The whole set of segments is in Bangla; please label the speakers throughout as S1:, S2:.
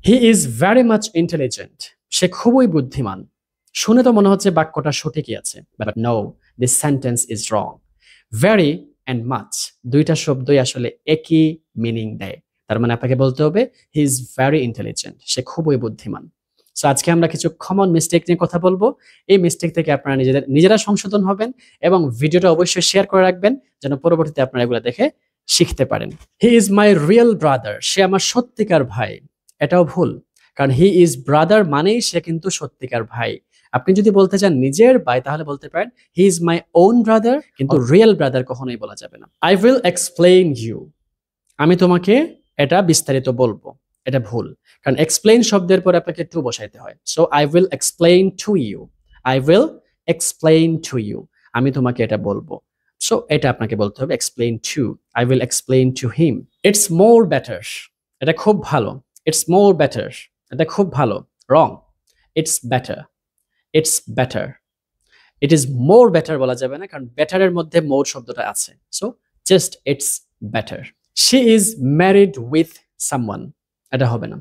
S1: He is very much intelligent. সে খুবই বুদ্ধিমান। শুনে তো মনে হচ্ছে বাক্যটা সঠিকই আছে, but no, this sentence is wrong. Very and much দুইটা শব্দই আসলে একই মিনিং দেয়। তার মানে আপনাকে বলতে হবে হি ইজ ভেরি ইন্টেলিজেন্ট, সে খুবই বুদ্ধিমান। সো আজকে আমরা কিছু কমন মিস্টেক নিয়ে কথা বলবো। এই মিস্টেক থেকে আপনারা নিজেরা সংশোধন হবেন এবং ভিডিওটা অবশ্যই শেয়ার করে রাখবেন যেন পরবর্তীতে আপনারা এগুলো দেখে শিখতে পারেন। He is my real brother, সে আমার সত্যিকার ভাই। এটাও ভুল, কারণ হি ইজ ব্রাদার মানেই সে কিন্তু সত্যিকার ভাই। আপনি যদি বলতে চান নিজের ভাই তাহলে বলতে পারেন he is my own brother, কিন্তু রিয়েল ব্রাদার কখনোই বলা যাবে না। আই উইল এক্সপ্লেইন ইউ, আমি তোমাকে এটা বিস্তারিত বলবো। এটা ভুল, কারণ এক্সপ্লেইন শব্দের পরে আপনাকে টু বসাইতে হয়। So I will explain to you, I will explain to you, আমি তোমাকে এটা বলবো। সো এটা আপনাকে বলতে হবে explain to, I will explain to him. It's more better, এটা খুব ভালো। ইটস মোর বেটার, এটা খুব ভালো। Wrong, it's better, it's better. It is more better বলা যাবে না, কারণ বেটারের মধ্যে মোর শব্দটা আছে। So just it's better. She is married with someone, এটা হবে না।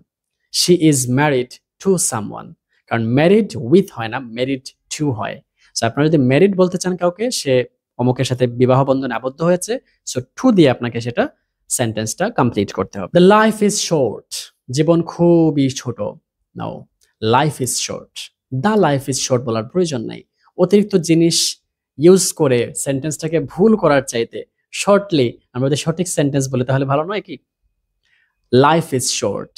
S1: She is married to someone, কারণ ম্যারিড উইথ হয় না, ম্যারিড টু হয়। সো আপনারা যদি ম্যারিড বলতে চান কাউকে, সে অমুকের সাথে বিবাহ বন্ধনে আবদ্ধ হয়েছে, সো টু দিয়ে আপনাকে সেটা সেন্টেন্সটা কমপ্লিট করতে হবে। দ্য লাইফ ইজ শর্ট, জীবন খুবই ছোট। Now, life is short. The life is short বলার প্রয়োজন নাই। অতিরিক্ত জিনিস ইউজ করে সেন্টেন্সটাকে ভুল করার চাইতে শর্টলি আমরা যদি সঠিক সেন্টেন্স বলি তাহলে ভালো নয় কি? Life is short,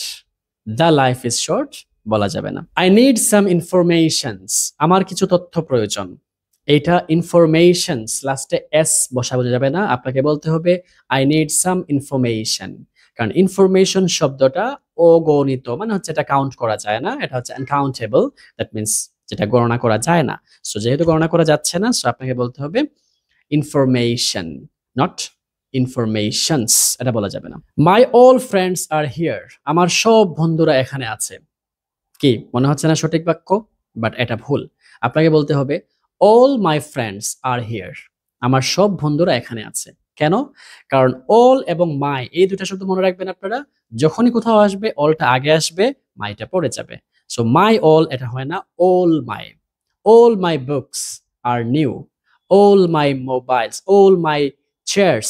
S1: the life is short বলা যাবে না। আই নিড সাম ইনফরমেশনস, আমার কিছু তথ্য প্রয়োজন। এইটা ইনফরমেশনস লাস্টে এস বসানো যাবে না, আপনাকে বলতে হবে আই নিড সাম ইনফরমেশন, কারণ ইনফরমেশন শব্দটা অগণিত, মানে হচ্ছে এটা কাউন্ট করা যায় না, এটা হচ্ছে আনকাউন্টেবল, দ্যাট মিনস যেটা গণনা করা যায় না। সো যেহেতু গণনা করা যাচ্ছে না, সো আপনাকে বলতে হবে ইনফরমেশন, নট ইনফরমেশনস, এটা বলা যাবে না। My all friends R here, আমার সব বন্ধুরা এখানে আছে। কি মনে হচ্ছে না সঠিক বাক্য? বাট এটা ভুল। আপনাকে বলতে হবে all my friends R here, আমার সব বন্ধুরা এখানে আছে। কেন? কারণ অল এবং মাই এই দুটা শব্দ মনে রাখবেন আপনারা, যখনই কোথাও আসবে অলটা আগে আসবে, মাইটা পড়ে যাবে। সো মাই অল এটা হয় না, all my. All my books are new, all my mobiles, all my chairs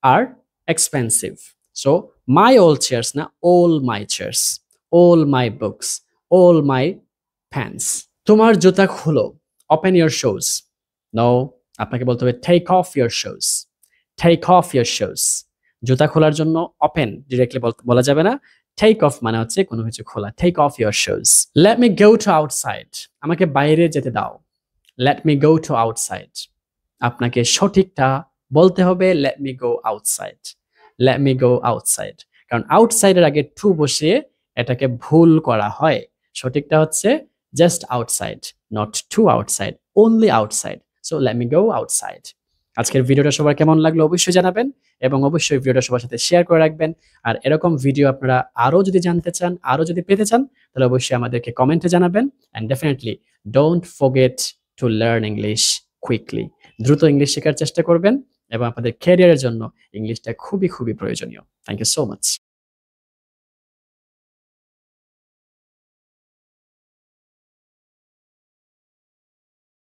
S1: are expensive. So my all chairs না, all my chairs, all my books, all my pants. তোমার জুতা খুলো, ওপেন ইউর শুজ। নো, আপনাকে বলতে হবে take off your shoes, take off your shoes. জুতা খোলার জন্য ওপেন ডিরেক্টলি বলা যাবে না, টেক অফ মানে হচ্ছে কোনো কিছু খোলা। Take off your shoes. Let me go to outside, আমাকে বাইরে যেতে দাও। Let me go to outside, আপনাকে সঠিকটা বলতে হবে let me go outside, let me go outside, কারণ আউটসাইডের আগে টু বসিয়ে এটাকে ভুল করা হয়। সঠিকটা হচ্ছে just outside, not to outside, only outside. So let me go outside. আজকের ভিডিওটা সবার কেমন লাগলো অবশ্যই জানাবেন এবং অবশ্যই ভিডিওটা সবার সাথে শেয়ার করে রাখবেন। আর এরকম ভিডিও আপনারা আরো যদি জানতে চান, আরো যদি পেতে চান, তাহলে অবশ্যই আমাদেরকে কমেন্টে জানাবেন। And definitely don't forget to learn English quickly, দ্রুত ইংলিশ শেখার চেষ্টা করবেন এবং আপনাদের ক্যারিয়ারের জন্য ইংলিশটা খুবই খুবই প্রয়োজনীয়। Thank you so much.